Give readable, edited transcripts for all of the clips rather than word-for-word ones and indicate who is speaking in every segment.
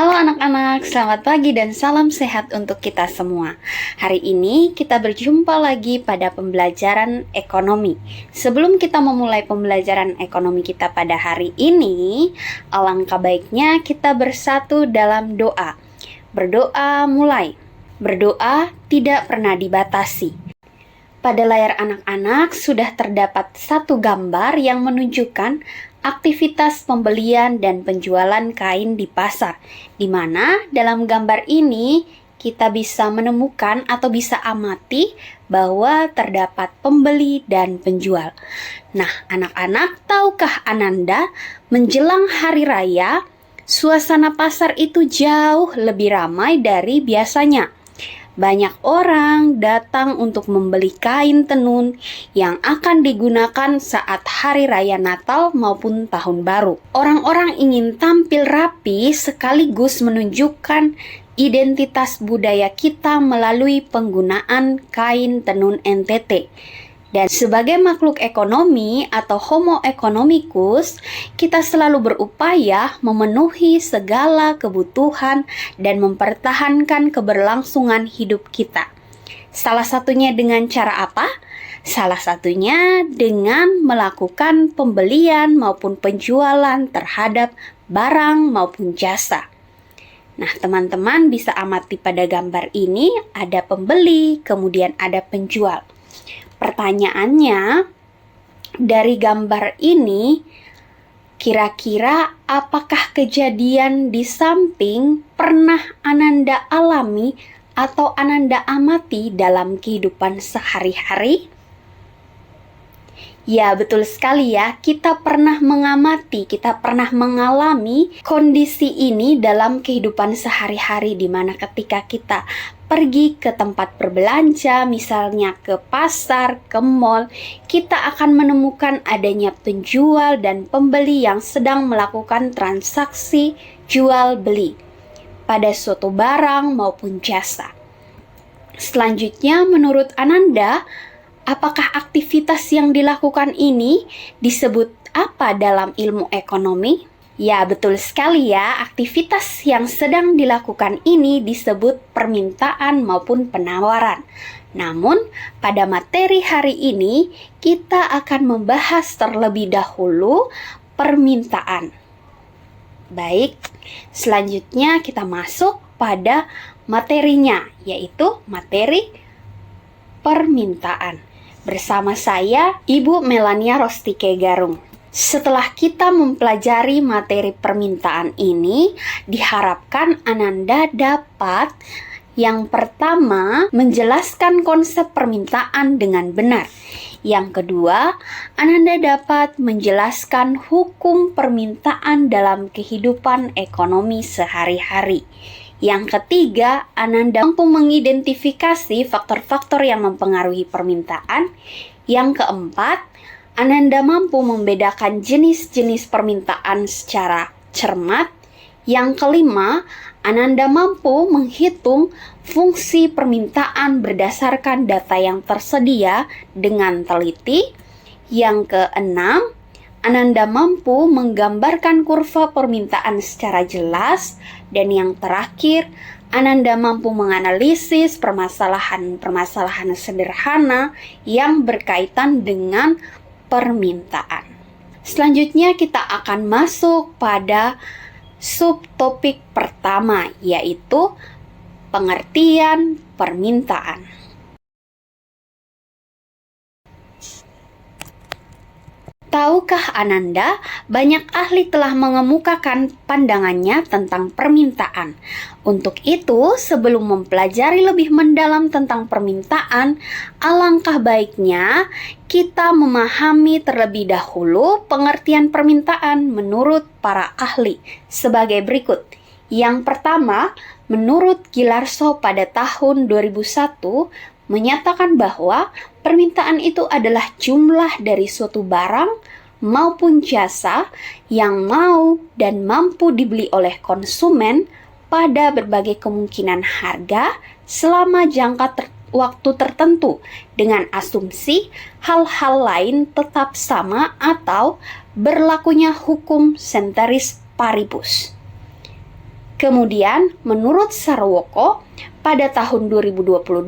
Speaker 1: Halo anak-anak, selamat pagi dan salam sehat untuk kita semua. Hari ini kita berjumpa lagi pada pembelajaran ekonomi. Sebelum kita memulai pembelajaran ekonomi kita pada hari ini, alangkah baiknya kita bersatu dalam doa. Berdoa mulai. Berdoa tidak pernah dibatasi. Pada layar anak-anak sudah terdapat satu gambar yang menunjukkan aktivitas pembelian dan penjualan kain di pasar, di mana dalam gambar ini kita bisa menemukan atau bisa amati bahwa terdapat pembeli dan penjual. Nah, anak-anak, tahukah Ananda, menjelang hari raya, suasana pasar itu jauh lebih ramai dari biasanya. Banyak orang datang untuk membeli kain tenun yang akan digunakan saat hari raya Natal maupun Tahun Baru. Orang-orang ingin tampil rapi sekaligus menunjukkan identitas budaya kita melalui penggunaan kain tenun NTT. Dan sebagai makhluk ekonomi atau homo economicus, kita selalu berupaya memenuhi segala kebutuhan dan mempertahankan keberlangsungan hidup kita. Salah satunya dengan cara apa? Salah satunya dengan melakukan pembelian maupun penjualan terhadap barang maupun jasa. Nah, teman-teman bisa amati pada gambar ini ada pembeli, kemudian ada penjual. Pertanyaannya, dari gambar ini, kira-kira apakah kejadian di samping pernah Ananda alami atau Ananda amati dalam kehidupan sehari-hari? Ya, betul sekali ya. Kita pernah mengamati, kita pernah mengalami kondisi ini dalam kehidupan sehari-hari, di mana ketika kita pergi ke tempat berbelanja, misalnya ke pasar, ke mall, kita akan menemukan adanya penjual dan pembeli yang sedang melakukan transaksi jual beli pada suatu barang maupun jasa. Selanjutnya, menurut Ananda, apakah aktivitas yang dilakukan ini disebut apa dalam ilmu ekonomi? Ya, betul sekali ya. Aktivitas yang sedang dilakukan ini disebut permintaan maupun penawaran. Namun, pada materi hari ini, kita akan membahas terlebih dahulu permintaan. Baik, selanjutnya kita masuk pada materinya, yaitu materi permintaan. Bersama saya, Ibu Melania Rostike Garung. Setelah kita mempelajari materi permintaan ini, diharapkan Ananda dapat yang pertama menjelaskan konsep permintaan dengan benar. Yang kedua, Ananda dapat menjelaskan hukum permintaan dalam kehidupan ekonomi sehari-hari. Yang ketiga, Ananda mampu mengidentifikasi faktor-faktor yang mempengaruhi permintaan. Yang keempat, Ananda mampu membedakan jenis-jenis permintaan secara cermat. Yang kelima, Ananda mampu menghitung fungsi permintaan berdasarkan data yang tersedia dengan teliti. Yang keenam, Ananda mampu menggambarkan kurva permintaan secara jelas. Dan yang terakhir, Ananda mampu menganalisis permasalahan-permasalahan sederhana yang berkaitan dengan permintaan. Selanjutnya kita akan masuk pada subtopik pertama, yaitu pengertian permintaan. Tahukah Ananda, banyak ahli telah mengemukakan pandangannya tentang permintaan. Untuk itu, sebelum mempelajari lebih mendalam tentang permintaan, alangkah baiknya kita memahami terlebih dahulu pengertian permintaan menurut para ahli sebagai berikut. Yang pertama, menurut Gilarso pada tahun 2001, menyatakan bahwa permintaan itu adalah jumlah dari suatu barang maupun jasa yang mau dan mampu dibeli oleh konsumen pada berbagai kemungkinan harga selama jangka waktu tertentu dengan asumsi hal-hal lain tetap sama atau berlakunya hukum ceteris paribus. Kemudian, menurut Sarwoko, pada tahun 2022,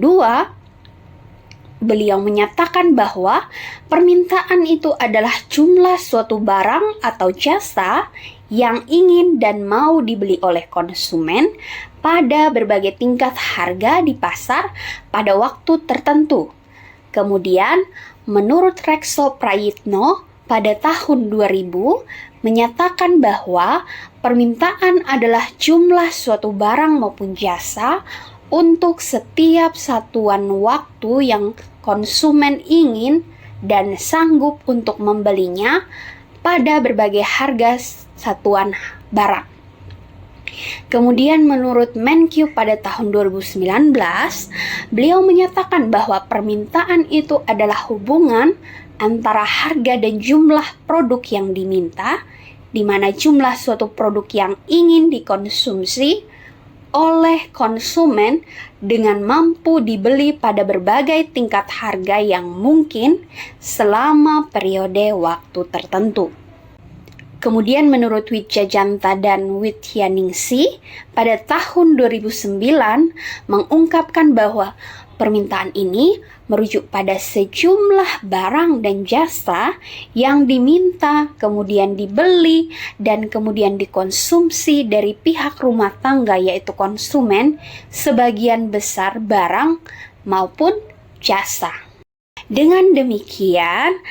Speaker 1: beliau menyatakan bahwa permintaan itu adalah jumlah suatu barang atau jasa yang ingin dan mau dibeli oleh konsumen pada berbagai tingkat harga di pasar pada waktu tertentu. Kemudian, menurut Rekso Prayitno, pada tahun 2000 menyatakan bahwa permintaan adalah jumlah suatu barang maupun jasa untuk setiap satuan waktu yang konsumen ingin dan sanggup untuk membelinya pada berbagai harga satuan barang. Kemudian menurut Menkyu pada tahun 2019, beliau menyatakan bahwa permintaan itu adalah hubungan antara harga dan jumlah produk yang diminta, di mana jumlah suatu produk yang ingin dikonsumsi oleh konsumen dengan mampu dibeli pada berbagai tingkat harga yang mungkin selama periode waktu tertentu. Kemudian menurut Wijajanta dan Wityaningsih pada tahun 2009 mengungkapkan bahwa permintaan ini merujuk pada sejumlah barang dan jasa yang diminta, kemudian dibeli, dan kemudian dikonsumsi dari pihak rumah tangga yaitu konsumen, sebagian besar barang maupun jasa. Dengan demikian,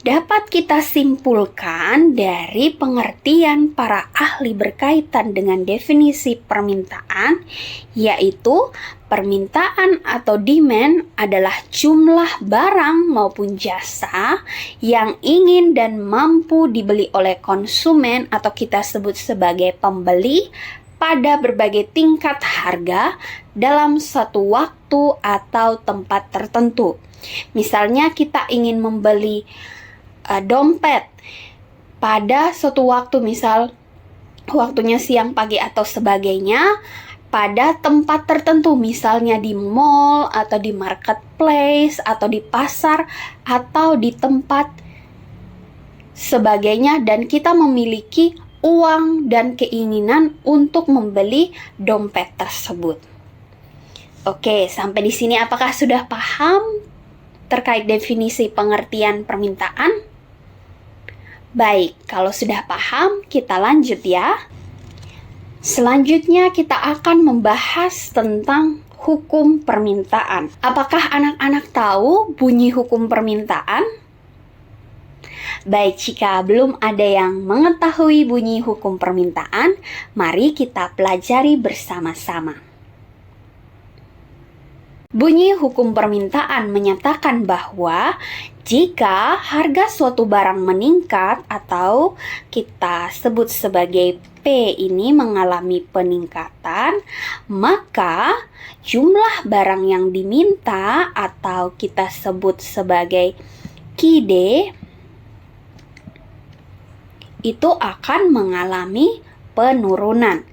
Speaker 1: dapat kita simpulkan dari pengertian para ahli berkaitan dengan definisi permintaan, yaitu permintaan atau demand adalah jumlah barang maupun jasa yang ingin dan mampu dibeli oleh konsumen atau kita sebut sebagai pembeli pada berbagai tingkat harga dalam satu waktu atau tempat tertentu. Misalnya kita ingin membeli dompet pada suatu waktu, misal waktunya siang, pagi, atau sebagainya, pada tempat tertentu, misalnya di mall atau di marketplace atau di pasar atau di tempat sebagainya, dan kita memiliki uang dan keinginan untuk membeli dompet tersebut. Oke, sampai di sini apakah sudah paham terkait definisi pengertian permintaan? Baik, kalau sudah paham, kita lanjut ya. Selanjutnya kita akan membahas tentang hukum permintaan. Apakah anak-anak tahu bunyi hukum permintaan? Baik, jika belum ada yang mengetahui bunyi hukum permintaan, mari kita pelajari bersama-sama. Bunyi hukum permintaan menyatakan bahwa jika harga suatu barang meningkat atau kita sebut sebagai P ini mengalami peningkatan, maka jumlah barang yang diminta atau kita sebut sebagai QD itu akan mengalami penurunan.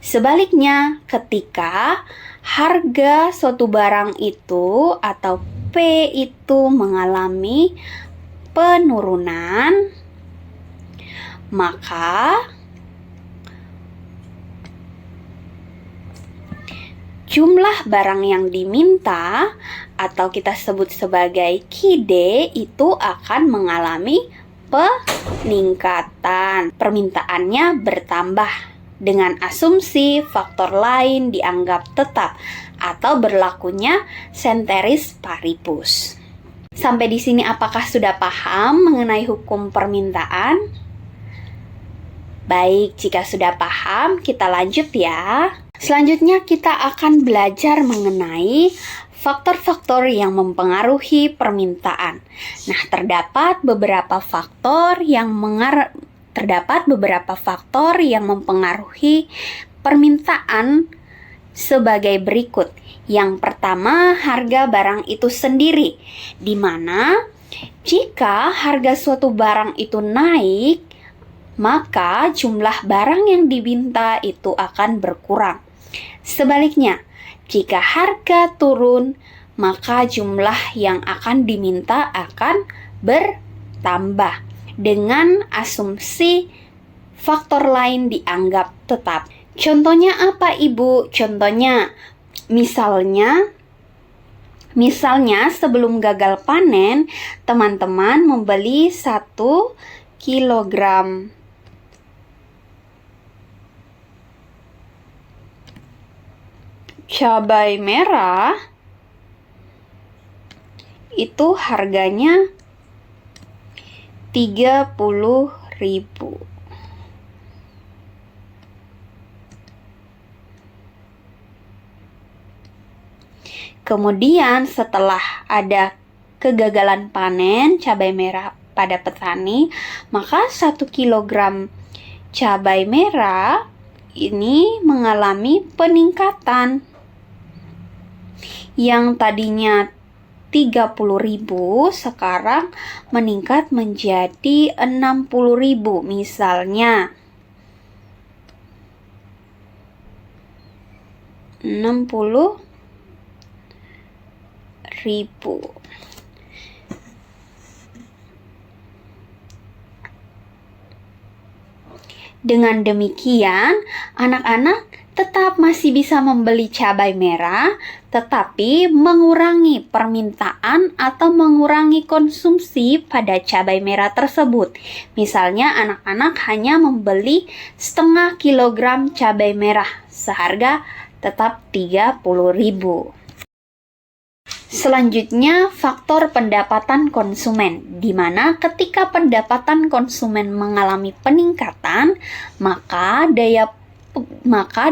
Speaker 1: Sebaliknya, ketika harga suatu barang itu atau P itu mengalami penurunan, maka jumlah barang yang diminta atau kita sebut sebagai QD itu akan mengalami peningkatan. Permintaannya bertambah dengan asumsi faktor lain dianggap tetap atau berlakunya ceteris paribus. Sampai di sini apakah sudah paham mengenai hukum permintaan? Baik, jika sudah paham, kita lanjut ya. Selanjutnya kita akan belajar mengenai faktor-faktor yang mempengaruhi permintaan. Nah, terdapat beberapa faktor yang mempengaruhi permintaan sebagai berikut. Yang pertama, harga barang itu sendiri, di mana jika harga suatu barang itu naik, maka jumlah barang yang diminta itu akan berkurang. Sebaliknya, jika harga turun, maka jumlah yang akan diminta akan bertambah dengan asumsi faktor lain dianggap tetap. Contohnya apa, Ibu? Contohnya, misalnya sebelum gagal panen, teman-teman membeli 1 kilogram cabai merah, itu harganya 30.000. Kemudian setelah ada kegagalan panen cabai merah pada petani, maka 1 kilogram cabai merah ini mengalami peningkatan. Yang tadinya 30.000 sekarang meningkat menjadi 60.000 misalnya. 60.000. Dengan demikian, anak-anak tetap masih bisa membeli cabai merah, tetapi mengurangi permintaan atau mengurangi konsumsi pada cabai merah tersebut. Misalnya, anak-anak hanya membeli setengah kilogram cabai merah seharga tetap 30.000. Selanjutnya, faktor pendapatan konsumen, di mana ketika pendapatan konsumen mengalami peningkatan, maka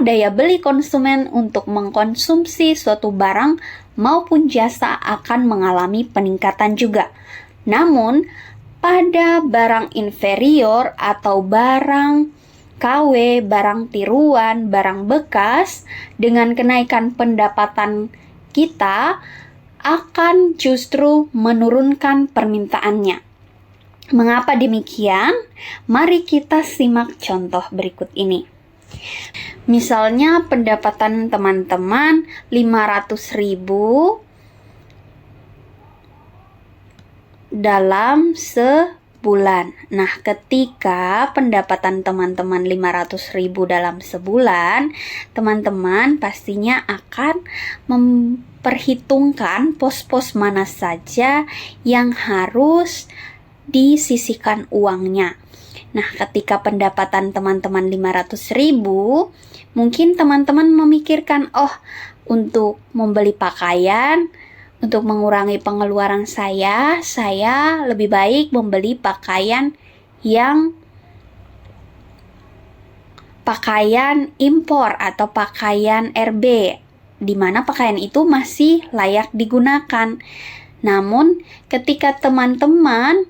Speaker 1: daya beli konsumen untuk mengkonsumsi suatu barang maupun jasa akan mengalami peningkatan juga. Namun, pada barang inferior atau barang KW, barang tiruan, barang bekas, dengan kenaikan pendapatan kita akan justru menurunkan permintaannya. Mengapa demikian? Mari kita simak contoh berikut ini. Misalnya pendapatan teman-teman 500.000 dalam sebulan. Nah, ketika pendapatan teman-teman 500.000 dalam sebulan, teman-teman pastinya akan memperhitungkan pos-pos mana saja yang harus disisihkan uangnya. Nah, ketika pendapatan teman-teman 500.000, mungkin teman-teman memikirkan, untuk membeli pakaian, untuk mengurangi pengeluaran saya lebih baik membeli pakaian impor atau pakaian RB, di mana pakaian itu masih layak digunakan. Namun, ketika teman-teman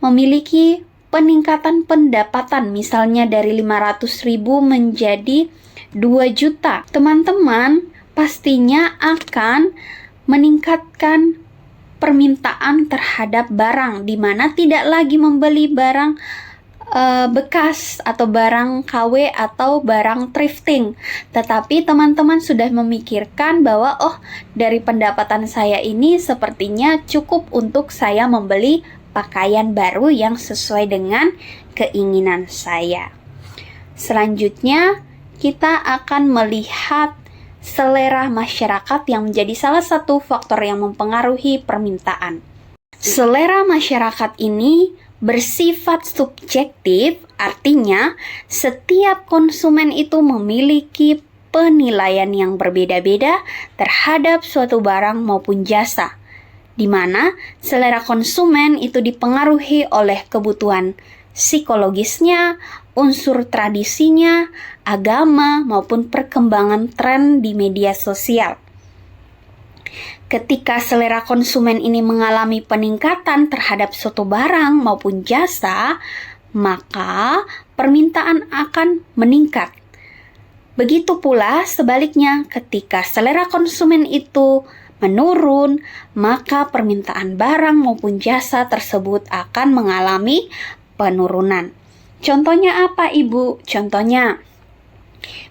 Speaker 1: memiliki peningkatan pendapatan, misalnya dari 500.000 menjadi 2 juta, teman-teman pastinya akan meningkatkan permintaan terhadap barang, di mana tidak lagi membeli barang bekas atau barang KW atau barang thrifting, tetapi teman-teman sudah memikirkan bahwa dari pendapatan saya ini sepertinya cukup untuk saya membeli pakaian baru yang sesuai dengan keinginan saya. Selanjutnya, kita akan melihat selera masyarakat yang menjadi salah satu faktor yang mempengaruhi permintaan. Selera masyarakat ini bersifat subjektif, artinya setiap konsumen itu memiliki penilaian yang berbeda-beda terhadap suatu barang maupun jasa, di mana selera konsumen itu dipengaruhi oleh kebutuhan psikologisnya, unsur tradisinya, agama, maupun perkembangan tren di media sosial. Ketika selera konsumen ini mengalami peningkatan terhadap suatu barang maupun jasa, maka permintaan akan meningkat. Begitu pula sebaliknya, ketika selera konsumen itu menurun, maka permintaan barang maupun jasa tersebut akan mengalami penurunan. Contohnya apa, Ibu? Contohnya,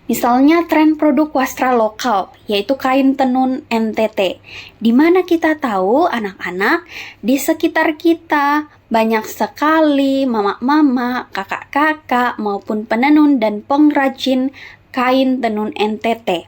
Speaker 1: misalnya tren produk wastra lokal, yaitu kain tenun NTT, di mana kita tahu anak-anak di sekitar kita banyak sekali mama-mama, kakak-kakak, maupun penenun dan pengrajin kain tenun NTT.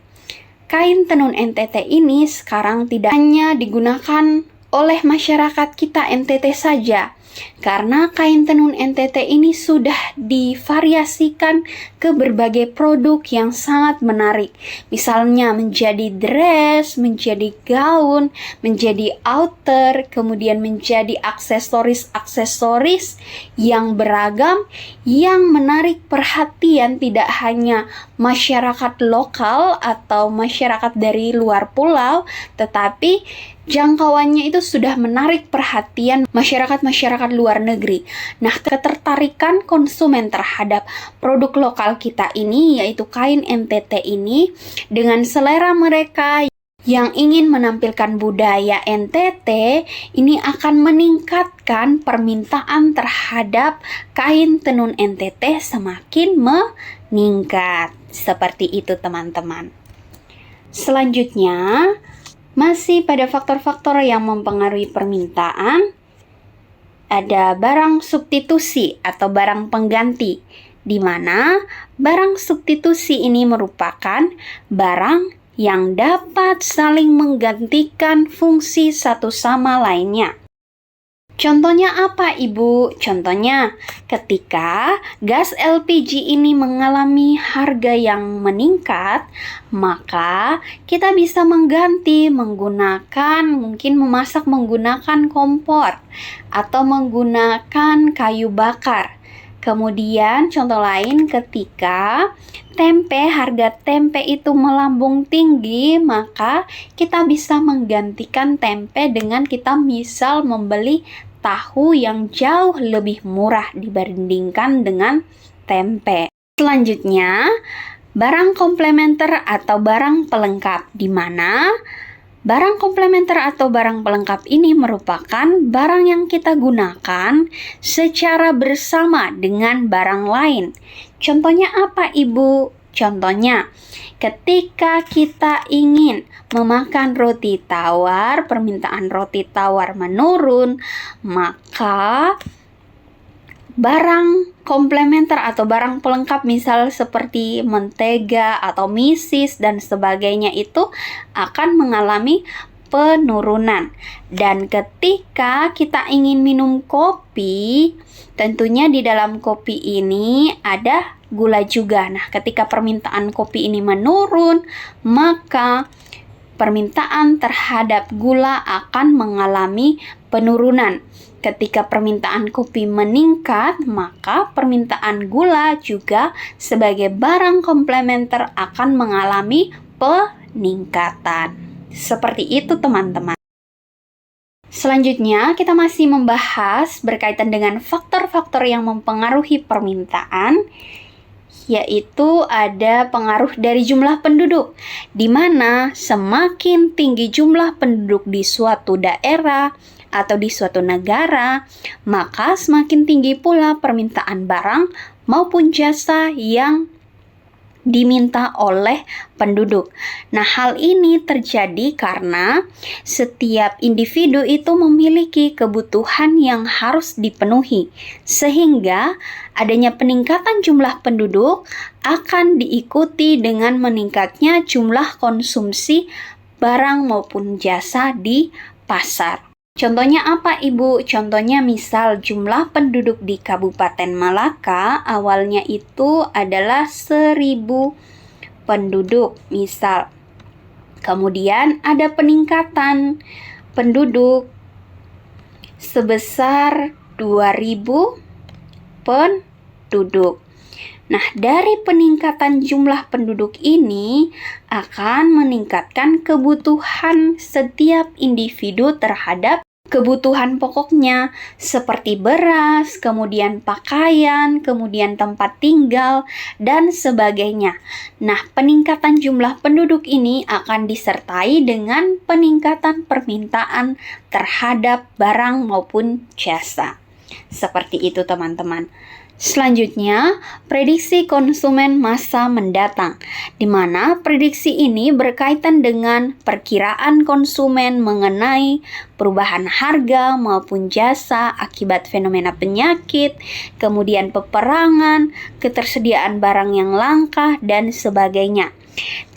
Speaker 1: Kain tenun NTT ini sekarang tidak hanya digunakan oleh masyarakat kita NTT saja, karena kain tenun NTT ini sudah divariasikan ke berbagai produk yang sangat menarik. Misalnya menjadi dress, menjadi gaun, menjadi outer, kemudian menjadi aksesoris-aksesoris yang beragam, yang menarik perhatian tidak hanya masyarakat lokal atau masyarakat dari luar pulau, tetapi jangkauannya itu sudah menarik perhatian masyarakat-masyarakat luar negeri. Nah, ketertarikan konsumen terhadap produk lokal kita ini, yaitu kain NTT ini, dengan selera mereka yang ingin menampilkan budaya NTT, ini akan meningkatkan permintaan terhadap kain tenun NTT semakin meningkat. Seperti itu, teman-teman. Selanjutnya, masih pada faktor-faktor yang mempengaruhi permintaan, ada barang substitusi atau barang pengganti, di mana barang substitusi ini merupakan barang yang dapat saling menggantikan fungsi satu sama lainnya. Contohnya apa, Ibu? Contohnya, ketika gas LPG ini mengalami harga yang meningkat, maka kita bisa mengganti menggunakan, mungkin memasak menggunakan kompor atau menggunakan kayu bakar. Kemudian contoh lain, ketika harga tempe itu melambung tinggi, maka kita bisa menggantikan tempe dengan kita misal membeli tahu yang jauh lebih murah dibandingkan dengan tempe. Selanjutnya, barang komplementer atau barang pelengkap, di mana barang komplementer atau barang pelengkap ini merupakan barang yang kita gunakan secara bersama dengan barang lain. Contohnya apa, Ibu? Contohnya, ketika kita ingin memakan roti tawar, permintaan roti tawar menurun, maka barang komplementer atau barang pelengkap misal seperti mentega atau misis dan sebagainya itu akan mengalami penurunan. Dan ketika kita ingin minum kopi, tentunya di dalam kopi ini ada gula juga. Nah, ketika permintaan kopi ini menurun, maka permintaan terhadap gula akan mengalami penurunan. Ketika permintaan kopi meningkat, maka permintaan gula juga sebagai barang komplementer akan mengalami peningkatan. Seperti itu, teman-teman. Selanjutnya, kita masih membahas berkaitan dengan faktor-faktor yang mempengaruhi permintaan, yaitu ada pengaruh dari jumlah penduduk, di mana semakin tinggi jumlah penduduk di suatu daerah atau di suatu negara, maka semakin tinggi pula permintaan barang maupun jasa yang diminta oleh penduduk. Nah, hal ini terjadi karena setiap individu itu memiliki kebutuhan yang harus dipenuhi, sehingga adanya peningkatan jumlah penduduk akan diikuti dengan meningkatnya jumlah konsumsi barang maupun jasa di pasar. Contohnya apa, Ibu? Contohnya misal jumlah penduduk di Kabupaten Malaka awalnya itu adalah 1.000 penduduk misal. Kemudian ada peningkatan penduduk sebesar 2.000 penduduk. Nah, dari peningkatan jumlah penduduk ini akan meningkatkan kebutuhan setiap individu terhadap kebutuhan pokoknya seperti beras, kemudian pakaian, kemudian tempat tinggal, dan sebagainya. Nah, peningkatan jumlah penduduk ini akan disertai dengan peningkatan permintaan terhadap barang maupun jasa. Seperti itu, teman-teman. Selanjutnya, prediksi konsumen masa mendatang, di mana prediksi ini berkaitan dengan perkiraan konsumen mengenai perubahan harga maupun jasa akibat fenomena penyakit, kemudian peperangan, ketersediaan barang yang langka, dan sebagainya.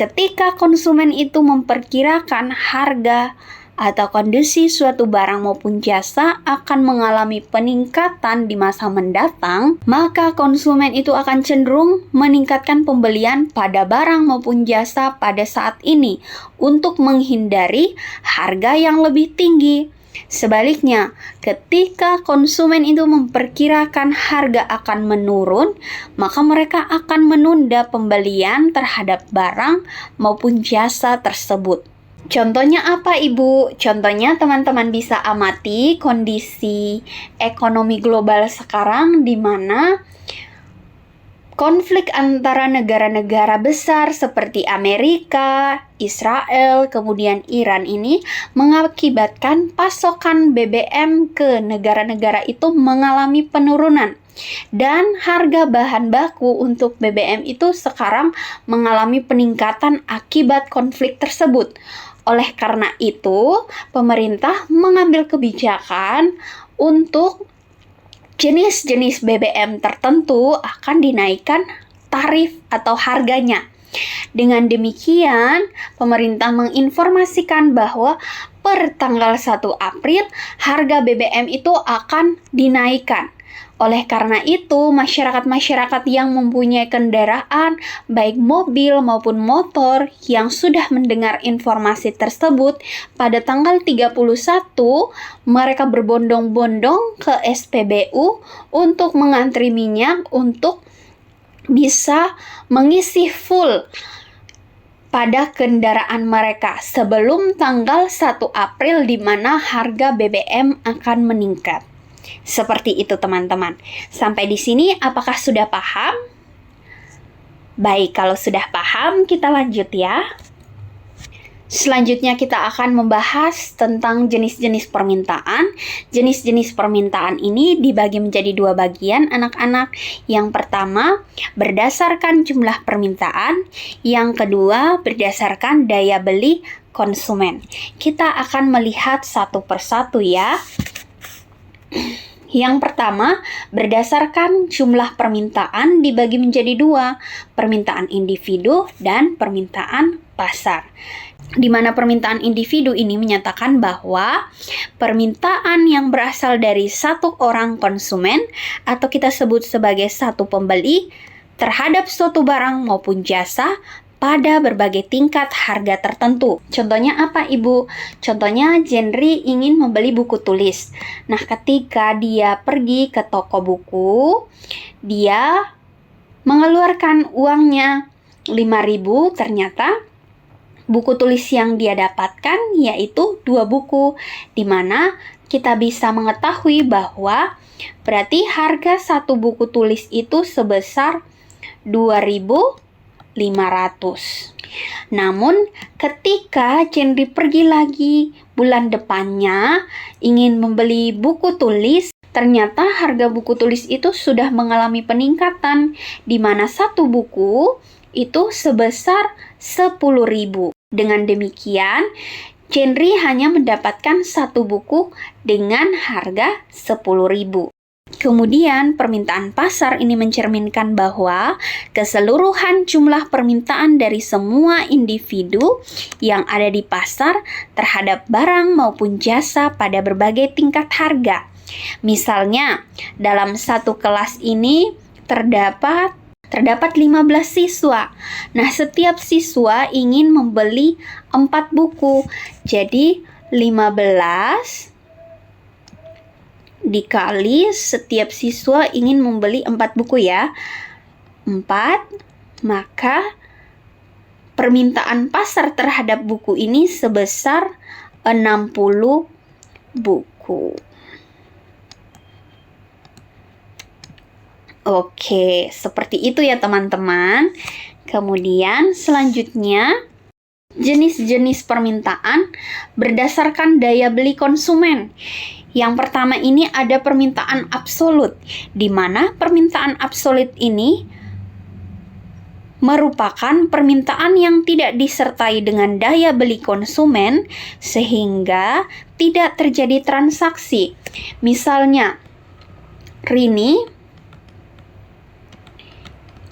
Speaker 1: Ketika konsumen itu memperkirakan harga atau kondisi suatu barang maupun jasa akan mengalami peningkatan di masa mendatang, maka konsumen itu akan cenderung meningkatkan pembelian pada barang maupun jasa pada saat ini untuk menghindari harga yang lebih tinggi. Sebaliknya, ketika konsumen itu memperkirakan harga akan menurun, maka mereka akan menunda pembelian terhadap barang maupun jasa tersebut. Contohnya apa, Ibu? Contohnya teman-teman bisa amati kondisi ekonomi global sekarang di mana konflik antara negara-negara besar seperti Amerika, Israel, kemudian Iran ini mengakibatkan pasokan BBM ke negara-negara itu mengalami penurunan. Dan harga bahan baku untuk BBM itu sekarang mengalami peningkatan akibat konflik tersebut. Oleh karena itu, pemerintah mengambil kebijakan untuk jenis-jenis BBM tertentu akan dinaikkan tarif atau harganya. Dengan demikian, pemerintah menginformasikan bahwa per tanggal 1 April harga BBM itu akan dinaikkan. Oleh karena itu, masyarakat-masyarakat yang mempunyai kendaraan, baik mobil maupun motor, yang sudah mendengar informasi tersebut, pada tanggal 31, mereka berbondong-bondong ke SPBU untuk mengantri minyak untuk bisa mengisi full pada kendaraan mereka sebelum tanggal 1 April di mana harga BBM akan meningkat. Seperti itu teman-teman. Sampai di sini apakah sudah paham? Baik, kalau sudah paham kita lanjut ya. Selanjutnya kita akan membahas tentang jenis-jenis permintaan. Jenis-jenis permintaan ini dibagi menjadi 2 bagian anak-anak. Yang pertama, berdasarkan jumlah permintaan. Yang kedua, berdasarkan daya beli konsumen. Kita akan melihat satu persatu ya. Yang pertama, berdasarkan jumlah permintaan dibagi menjadi 2, permintaan individu dan permintaan pasar. Di mana permintaan individu ini menyatakan bahwa permintaan yang berasal dari satu orang konsumen atau kita sebut sebagai satu pembeli terhadap suatu barang maupun jasa pada berbagai tingkat harga tertentu. Contohnya apa, Ibu? Contohnya, Jenry ingin membeli buku tulis. Nah, ketika dia pergi ke toko buku, dia mengeluarkan uangnya 5.000, ternyata buku tulis yang dia dapatkan yaitu 2 buku, di mana kita bisa mengetahui bahwa berarti harga satu buku tulis itu sebesar 2.500. Namun, ketika Jenry pergi lagi bulan depannya ingin membeli buku tulis, ternyata harga buku tulis itu sudah mengalami peningkatan, di mana satu buku itu sebesar 10.000. Dengan demikian, Jenry hanya mendapatkan satu buku dengan harga 10.000. Kemudian, permintaan pasar ini mencerminkan bahwa keseluruhan jumlah permintaan dari semua individu yang ada di pasar terhadap barang maupun jasa pada berbagai tingkat harga. Misalnya, dalam satu kelas ini terdapat 15 siswa. Nah, setiap siswa ingin membeli 4 buku. Jadi, 15 dikali setiap siswa ingin membeli 4 buku ya. 4, maka permintaan pasar terhadap buku ini sebesar 60 buku. Oke, seperti itu ya teman-teman. Kemudian selanjutnya Jenis-jenis permintaan berdasarkan daya beli konsumen. Yang pertama ini ada permintaan absolut, di mana permintaan absolut ini merupakan permintaan yang tidak disertai dengan daya beli konsumen sehingga tidak terjadi transaksi. Misalnya, Rini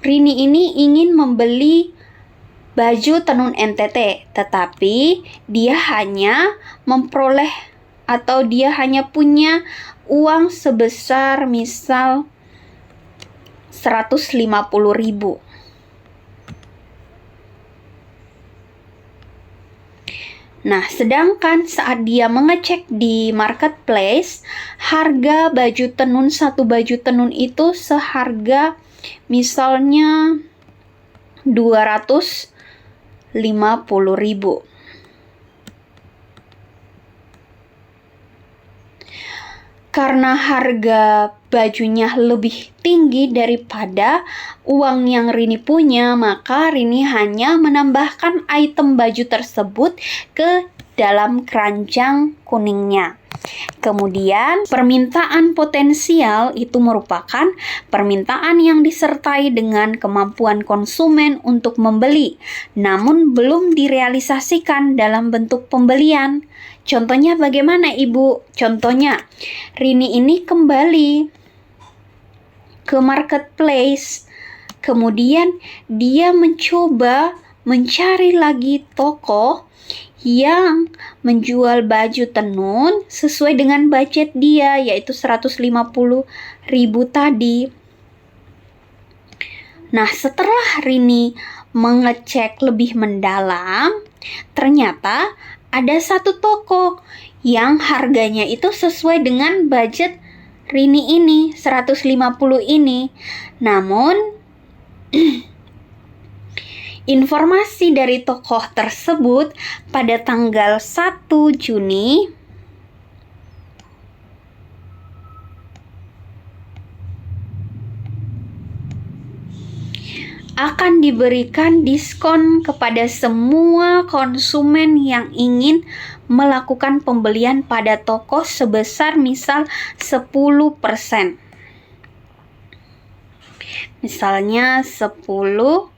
Speaker 1: ini ingin membeli baju tenun NTT, tetapi dia hanya memperoleh atau dia hanya punya uang sebesar misal 150.000. Nah, sedangkan saat dia mengecek di marketplace, harga baju tenun, satu baju tenun itu seharga misalnya 250.000. Karena harga bajunya lebih tinggi daripada uang yang Rini punya, maka Rini hanya menambahkan item baju tersebut ke dalam keranjang kuningnya. Kemudian, permintaan potensial itu merupakan permintaan yang disertai dengan kemampuan konsumen untuk membeli, namun belum direalisasikan dalam bentuk pembelian. Contohnya bagaimana, Ibu? Contohnya, Rini ini kembali ke marketplace, kemudian dia mencoba mencari lagi toko yang menjual baju tenun sesuai dengan budget dia, yaitu 150.000 tadi. Nah, setelah Rini mengecek lebih mendalam, ternyata ada satu toko yang harganya itu sesuai dengan budget Rini ini, 150 ini. Namun, informasi dari tokoh tersebut pada tanggal 1 Juni akan diberikan diskon kepada semua konsumen yang ingin melakukan pembelian pada toko sebesar misal 10%. Misalnya 10%.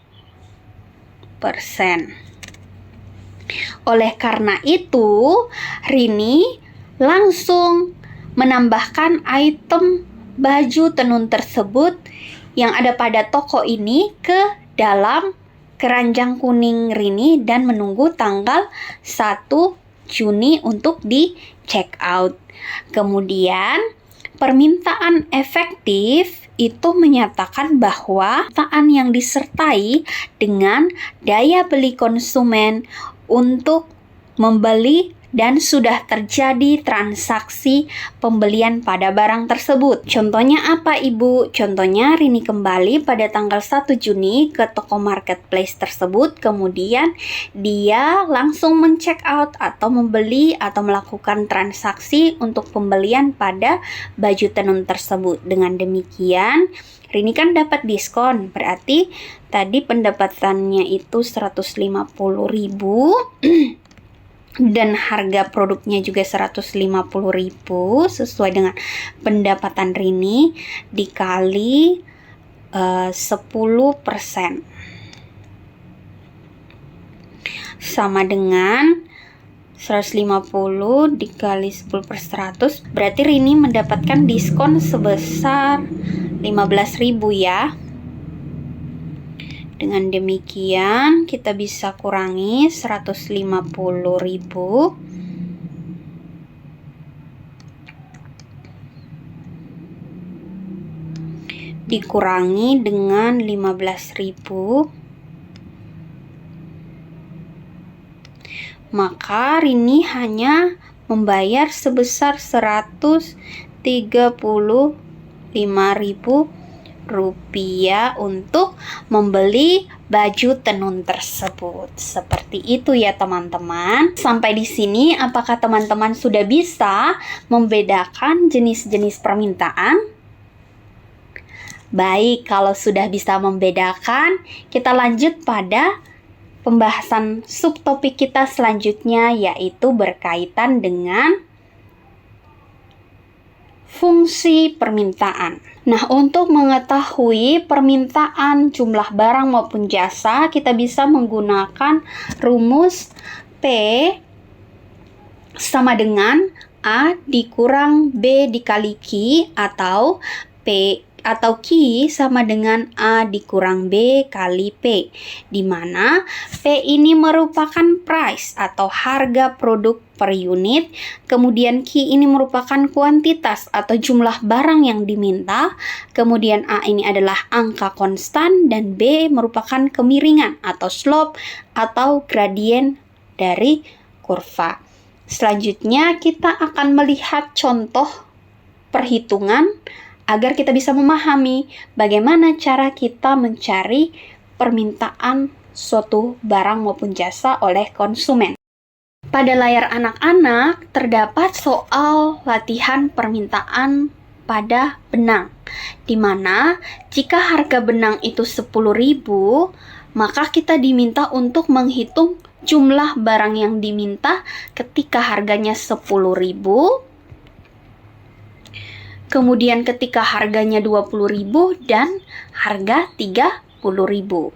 Speaker 1: Oleh karena itu, Rini langsung menambahkan item baju tenun tersebut yang ada pada toko ini ke dalam keranjang kuning Rini dan menunggu tanggal 1 Juni untuk di check out. Kemudian, permintaan efektif itu menyatakan bahwa permintaan yang disertai dengan daya beli konsumen untuk membeli dan sudah terjadi transaksi pembelian pada barang tersebut. Contohnya apa, Ibu? Contohnya Rini kembali pada tanggal 1 Juni ke toko marketplace tersebut, kemudian dia langsung men-check out atau membeli atau melakukan transaksi untuk pembelian pada baju tenun tersebut. Dengan demikian, Rini kan dapat diskon, berarti tadi pendapatannya itu 150.000 dan harga produknya juga 150.000 sesuai dengan pendapatan Rini dikali 10% sama dengan 150 dikali 10/100, berarti Rini mendapatkan diskon sebesar 15.000 ya. Dengan demikian, kita bisa kurangi 150.000 dikurangi dengan 15.000, maka Rini hanya membayar sebesar 135.000 rupiah untuk membeli baju tenun tersebut. Seperti itu ya teman-teman. Sampai di sini apakah teman-teman sudah bisa membedakan jenis-jenis permintaan? Baik, kalau sudah bisa membedakan, kita lanjut pada pembahasan subtopik kita selanjutnya, yaitu berkaitan dengan fungsi permintaan. Nah, untuk mengetahui permintaan jumlah barang maupun jasa, kita bisa menggunakan rumus P sama dengan A dikurang B dikali Q, atau P atau Q sama dengan A dikurang B kali P, di mana P ini merupakan price atau harga produk per unit, kemudian Q ini merupakan kuantitas atau jumlah barang yang diminta, kemudian A ini adalah angka konstan, dan B merupakan kemiringan atau slope atau gradien dari kurva. Selanjutnya kita akan melihat contoh perhitungan agar kita bisa memahami bagaimana cara kita mencari permintaan suatu barang maupun jasa oleh konsumen. Pada layar anak-anak terdapat soal latihan permintaan pada benang, di mana jika harga benang itu 10.000, maka kita diminta untuk menghitung jumlah barang yang diminta ketika harganya 10.000, kemudian ketika harganya 20.000 dan harga 30.000.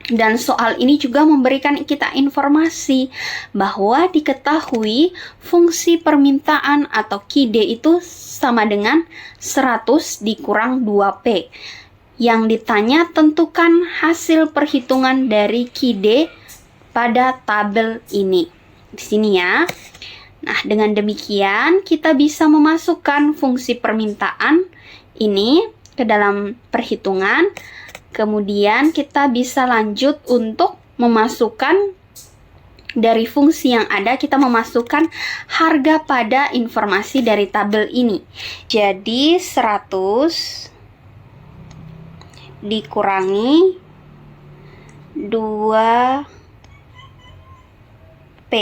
Speaker 1: Dan soal ini juga memberikan kita informasi bahwa diketahui fungsi permintaan atau QD itu sama dengan 100 dikurang 2P. Yang ditanya, tentukan hasil perhitungan dari QD pada tabel ini. Di sini ya. Nah, dengan demikian kita bisa memasukkan fungsi permintaan ini ke dalam perhitungan. Kemudian kita bisa lanjut untuk memasukkan dari fungsi yang ada, kita memasukkan harga pada informasi dari tabel ini. Jadi 100 dikurangi 2P.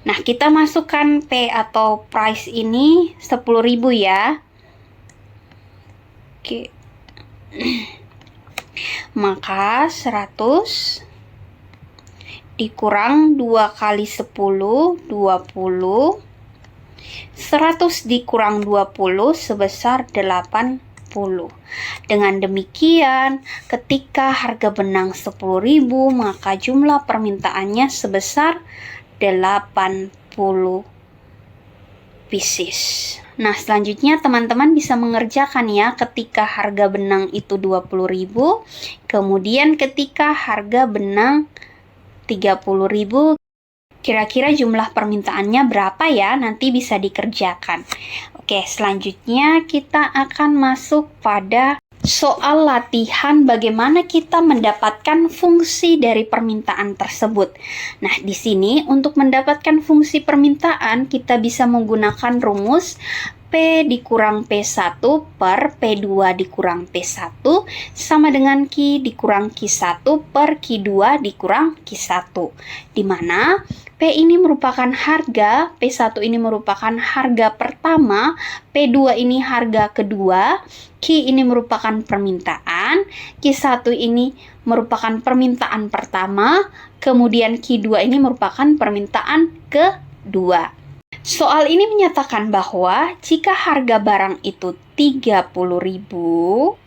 Speaker 1: Nah, kita masukkan P atau price ini 10.000 ya. Oke. Maka 100 dikurang 2 kali 10, 20. 100 dikurang 20 sebesar 80. Dengan demikian, ketika harga benang 10.000, maka jumlah permintaannya sebesar 80 pieces. Nah, selanjutnya teman-teman bisa mengerjakan ya, ketika harga benang itu 20.000, kemudian ketika harga benang 30.000, kira-kira jumlah permintaannya berapa ya? Nanti bisa dikerjakan. Oke, selanjutnya kita akan masuk pada soal latihan bagaimana kita mendapatkan fungsi dari permintaan tersebut. Nah, di sini untuk mendapatkan fungsi permintaan kita bisa menggunakan rumus P dikurang P1 per P2 dikurang P1 sama dengan Q dikurang Q1 per Q2 dikurang Q1, di mana P ini merupakan harga, P1 ini merupakan harga pertama, P2 ini harga kedua, Q ini merupakan permintaan, Q1 ini merupakan permintaan pertama, kemudian Q2 ini merupakan permintaan kedua. Soal ini menyatakan bahwa jika harga barang itu 30.000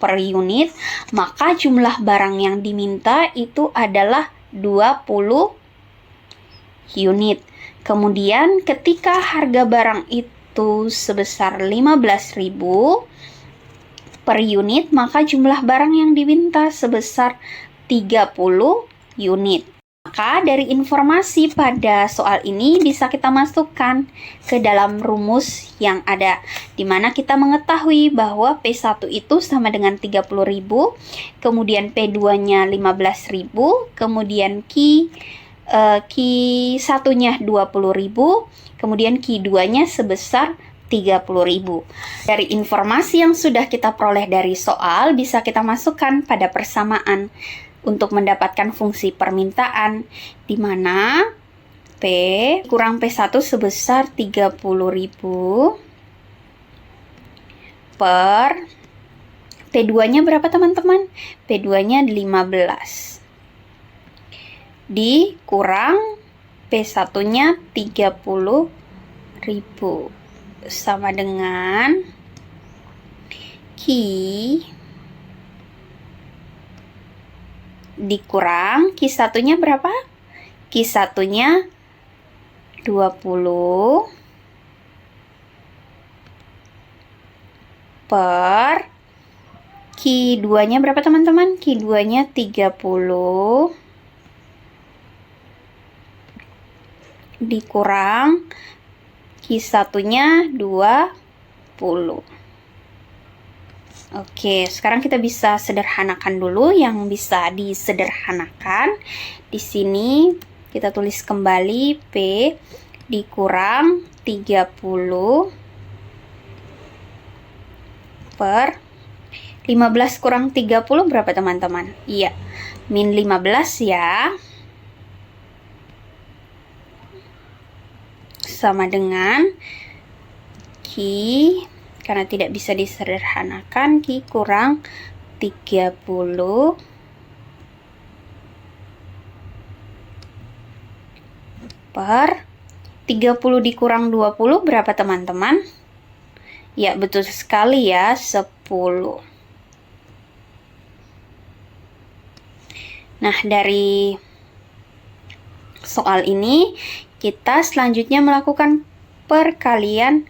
Speaker 1: per unit, maka jumlah barang yang diminta itu adalah 20 unit. Kemudian ketika harga barang itu sebesar 15.000 per unit, maka jumlah barang yang diminta sebesar 30 unit. Maka dari informasi pada soal ini bisa kita masukkan ke dalam rumus yang ada, di mana kita mengetahui bahwa P1 itu sama dengan 30.000, kemudian P2-nya 15.000, kemudian Q1-nya 20.000, kemudian Q2-nya sebesar 30.000. Dari informasi yang sudah kita peroleh dari soal, bisa kita masukkan pada persamaan untuk mendapatkan fungsi permintaan, di mana P kurang P1 sebesar 30.000 per P2-nya berapa teman-teman? P2-nya 15. dikurang P1-nya 30.000 sama dengan Q dikurang Q1-nya berapa? Q1-nya 20 per Q2-nya berapa teman-teman? Q2-nya 30 dikurang Q1-nya 20. Oke, sekarang kita bisa sederhanakan dulu yang bisa disederhanakan. Di sini kita tulis kembali P dikurang 30 per 15 kurang 30 berapa teman-teman? Iya, min 15 ya. Sama dengan Q, karena tidak bisa disederhanakan, Q kurang 30 per 30 dikurang 20 berapa teman-teman? Ya, betul sekali ya, 10. Nah, dari soal ini kita selanjutnya melakukan perkalian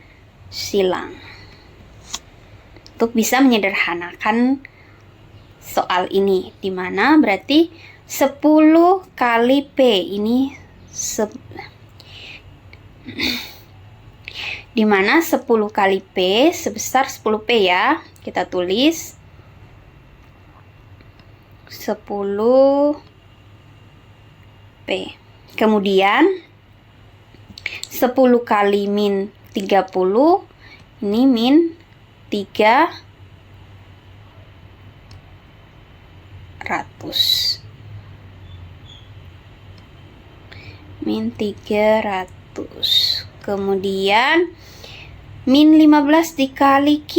Speaker 1: silang untuk bisa menyederhanakan soal ini, di mana berarti 10 kali P ini di mana 10 kali P sebesar 10P ya. Kita tulis 10P. Kemudian 10 kali min 30 ini min 300. Min 300. Kemudian min 15 dikali Q.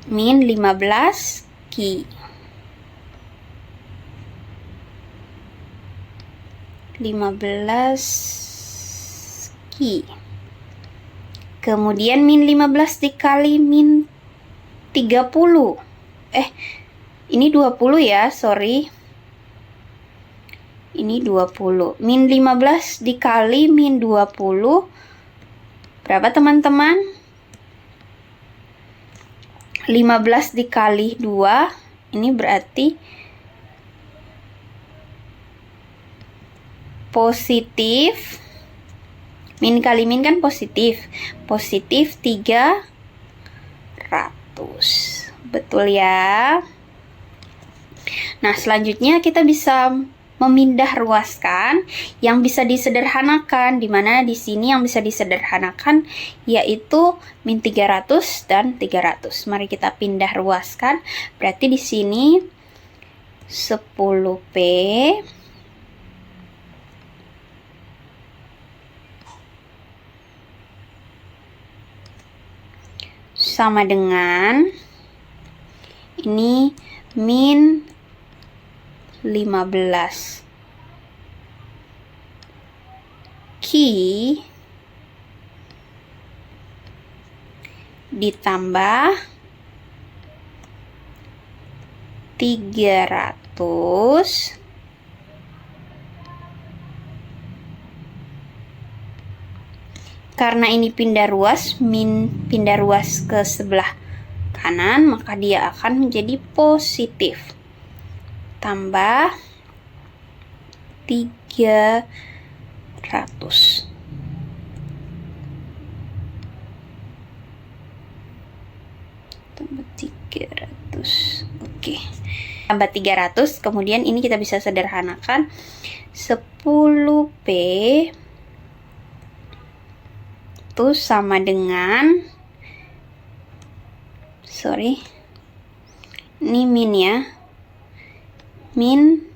Speaker 1: Min 15 Q. 15 Q. Kemudian min 15 dikali min 30. Ini 20 ya, sorry. Ini 20. Min 15 dikali min 20. Berapa teman-teman? 15 dikali 2. Ini berarti positif. Min kali min kan positif. Positif 300. Betul ya? Nah, selanjutnya kita bisa memindah ruaskan yang bisa disederhanakan, di mana di sini yang bisa disederhanakan yaitu min 300 dan 300. Mari kita pindah ruaskan. Berarti di sini 10P sama dengan ini min 15 Q ditambah 300 karena ini pindah ruas, min pindah ruas ke sebelah kanan, maka dia akan menjadi positif. Tambah 300. Tambah 300. Oke. Tambah 300, kemudian ini kita bisa sederhanakan 10P itu sama dengan ini min ya, min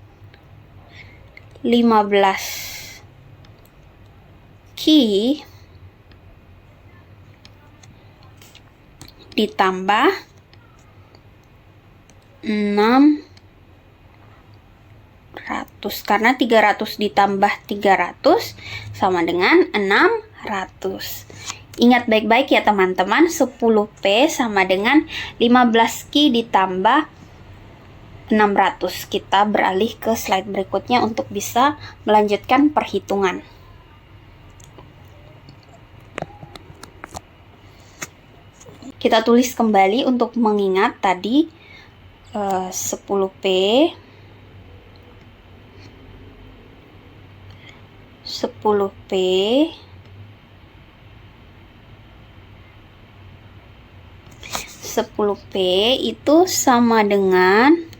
Speaker 1: 15 Q ditambah 6 600 karena 300 ditambah 300 sama dengan 600. Ingat baik-baik ya teman-teman, 10P sama dengan 15Q ditambah 600. Kita beralih ke slide berikutnya untuk bisa melanjutkan perhitungan. Kita tulis kembali untuk mengingat tadi 10P 10P 10P itu sama dengan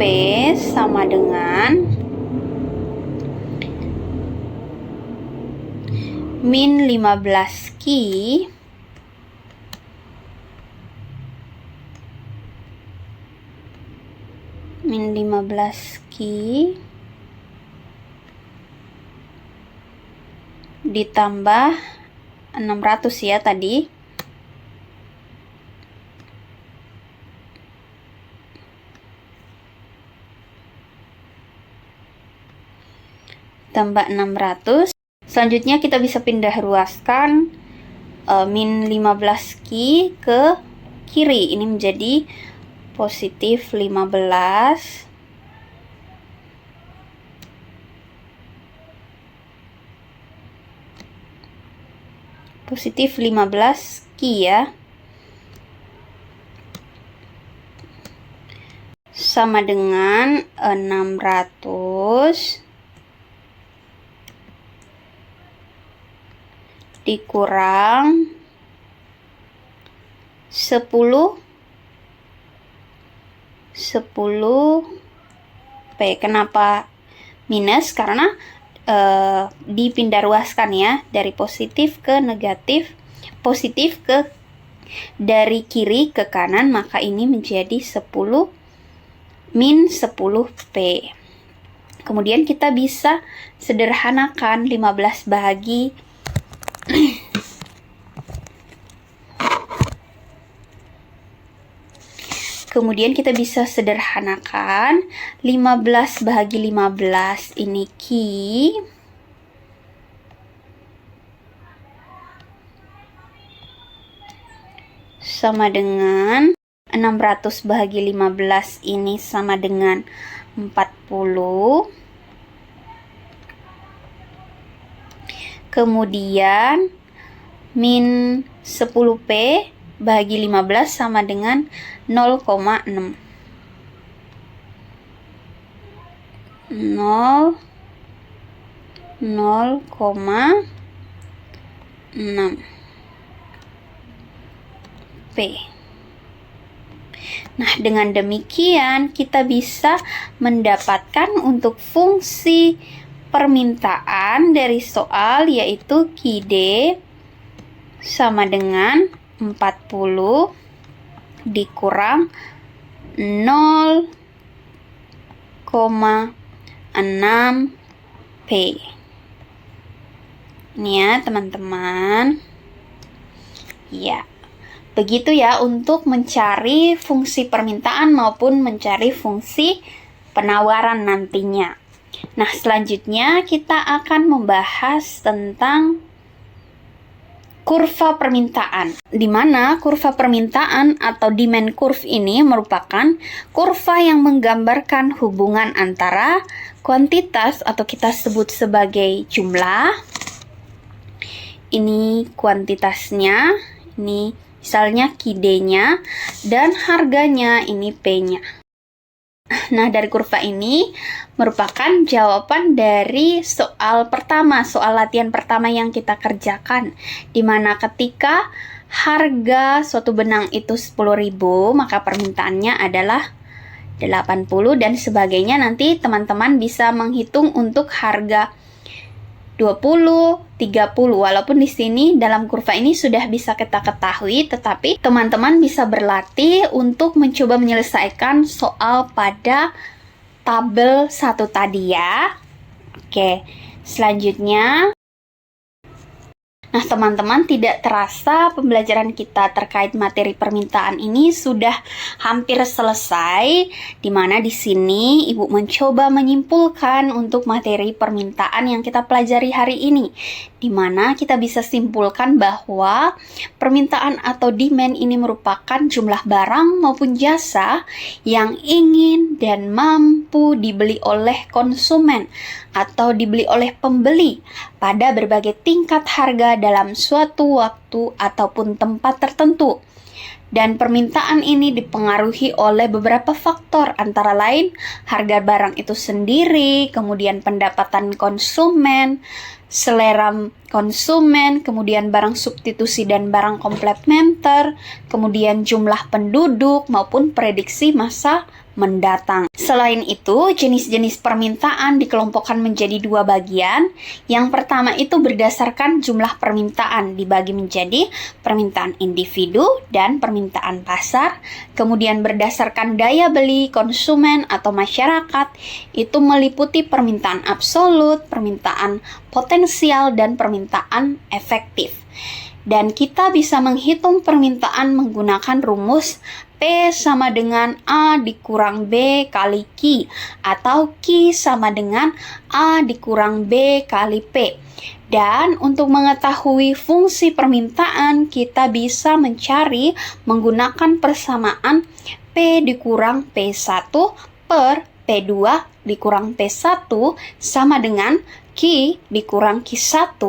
Speaker 1: P sama dengan min 15Q ditambah 600 ya tadi. Tambah 600. Selanjutnya kita bisa pindah ruaskan min 15Q ke kiri. Ini menjadi positif 15 Q ya, sama dengan 600 dikurang 10P. Kenapa minus? Karena dipindah ruaskan ya, dari positif ke negatif, positif ke dari kiri ke kanan, maka ini menjadi 10 min 10P. Kemudian kita bisa sederhanakan 15 bahagi Kemudian kita bisa sederhanakan 15 bahagi 15 ini Q sama dengan 600 bahagi 15 ini sama dengan 40. Kemudian min 10P bahagi 15 sama dengan 0,6. 0,6 P. Nah, dengan demikian kita bisa mendapatkan untuk fungsi permintaan dari soal, yaitu QD sama dengan 40 dikurang 0,6 P. Ini ya teman-teman. Ya, begitu ya untuk mencari fungsi permintaan maupun mencari fungsi penawaran nantinya. Nah, selanjutnya kita akan membahas tentang kurva permintaan, di mana kurva permintaan atau demand curve ini merupakan kurva yang menggambarkan hubungan antara kuantitas atau kita sebut sebagai jumlah, ini kuantitasnya, ini misalnya QD-nya, dan harganya, ini P-nya. Nah, dari kurva ini merupakan jawaban dari soal pertama, soal latihan pertama yang kita kerjakan, di mana ketika harga suatu benang itu 10.000, maka permintaannya adalah 80 dan sebagainya. Nanti teman-teman bisa menghitung untuk harga 20, 30. Walaupun di sini dalam kurva ini sudah bisa kita ketahui, tetapi teman-teman bisa berlatih untuk mencoba menyelesaikan soal pada tabel 1 tadi ya. Oke, selanjutnya. Nah, teman-teman, tidak terasa pembelajaran kita terkait materi permintaan ini sudah hampir selesai, di mana di sini Ibu mencoba menyimpulkan untuk materi permintaan yang kita pelajari hari ini, di mana kita bisa simpulkan bahwa permintaan atau demand ini merupakan jumlah barang maupun jasa yang ingin dan mampu dibeli oleh konsumen atau dibeli oleh pembeli pada berbagai tingkat harga dalam suatu waktu ataupun tempat tertentu. Dan permintaan ini dipengaruhi oleh beberapa faktor, antara lain harga barang itu sendiri, kemudian pendapatan konsumen, selera konsumen, kemudian barang substitusi dan barang komplementer, kemudian jumlah penduduk maupun prediksi masa mendatang. Selain itu, jenis-jenis permintaan dikelompokkan menjadi 2 bagian. Yang pertama itu berdasarkan jumlah permintaan, dibagi menjadi permintaan individu dan permintaan pasar. Kemudian berdasarkan daya beli konsumen atau masyarakat, itu meliputi permintaan absolut, permintaan potensial, dan permintaan efektif. Dan kita bisa menghitung permintaan menggunakan rumus P sama dengan A dikurang B kali Q, atau Q sama dengan A dikurang B kali P. Dan untuk mengetahui fungsi permintaan, kita bisa mencari menggunakan persamaan P dikurang P1 per P2 dikurang P1 sama dengan Q dikurang Q1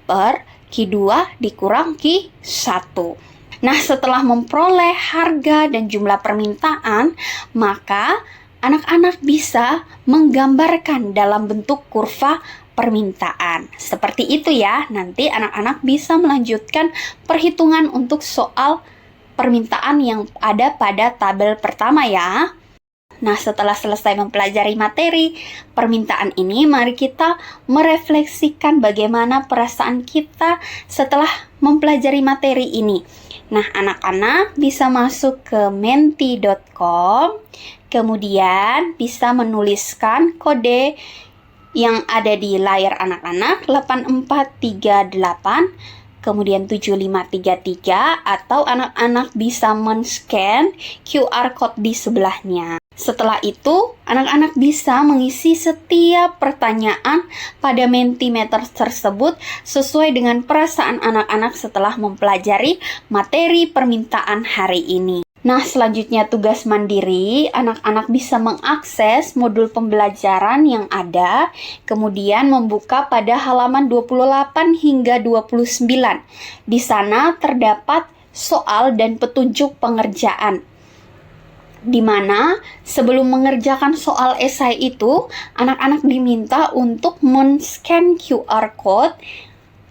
Speaker 1: per Q2 dikurang Q1. Nah, setelah memperoleh harga dan jumlah permintaan, maka anak-anak bisa menggambarkan dalam bentuk kurva permintaan. Seperti itu ya, nanti anak-anak bisa melanjutkan perhitungan untuk soal permintaan yang ada pada tabel pertama ya. Nah, setelah selesai mempelajari materi permintaan ini, mari kita merefleksikan bagaimana perasaan kita setelah mempelajari materi ini. Nah, anak-anak bisa masuk ke menti.com, kemudian bisa menuliskan kode yang ada di layar anak-anak 8438, kemudian 7533, atau anak-anak bisa men-scan QR code di sebelahnya. Setelah itu, anak-anak bisa mengisi setiap pertanyaan pada Mentimeter tersebut sesuai dengan perasaan anak-anak setelah mempelajari materi permintaan hari ini. Nah, selanjutnya tugas mandiri, anak-anak bisa mengakses modul pembelajaran yang ada, kemudian membuka pada halaman 28 hingga 29. Di sana terdapat soal dan petunjuk pengerjaan, di mana sebelum mengerjakan soal esai itu, anak-anak diminta untuk men-scan QR code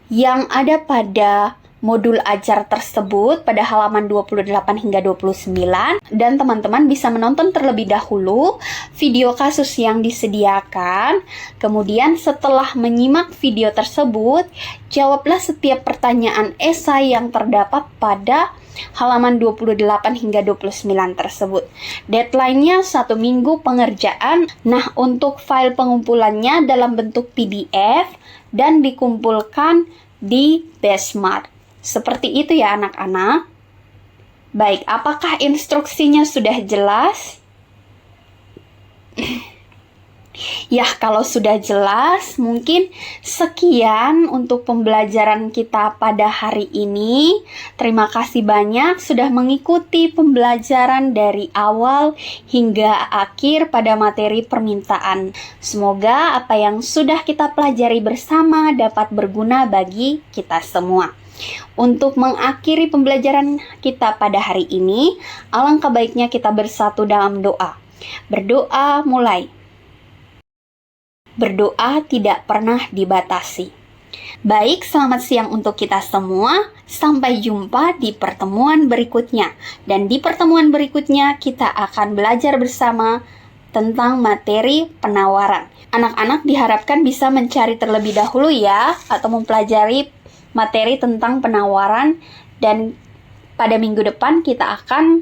Speaker 1: yang ada pada modul ajar tersebut pada halaman 28 hingga 29, dan teman-teman bisa menonton terlebih dahulu video kasus yang disediakan. Kemudian setelah menyimak video tersebut, jawablah setiap pertanyaan esai yang terdapat pada halaman 28 hingga 29 tersebut. Deadline-nya 1 minggu pengerjaan. Nah, untuk file pengumpulannya dalam bentuk PDF dan dikumpulkan di Bestmart. Seperti itu ya anak-anak. Baik, apakah instruksinya sudah jelas? Ya, kalau sudah jelas, mungkin sekian untuk pembelajaran kita pada hari ini. Terima kasih banyak sudah mengikuti pembelajaran dari awal hingga akhir pada materi permintaan. Semoga apa yang sudah kita pelajari bersama dapat berguna bagi kita semua. Untuk mengakhiri pembelajaran kita pada hari ini, alangkah baiknya kita bersatu dalam doa. Berdoa mulai. Berdoa tidak pernah dibatasi. Baik, selamat siang untuk kita semua. Sampai jumpa di pertemuan berikutnya. Dan di pertemuan berikutnya kita akan belajar bersama tentang materi penawaran. Anak-anak diharapkan bisa mencari terlebih dahulu ya, atau mempelajari materi tentang penawaran, dan pada minggu depan kita akan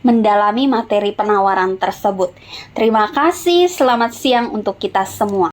Speaker 1: mendalami materi penawaran tersebut. Terima kasih, selamat siang untuk kita semua.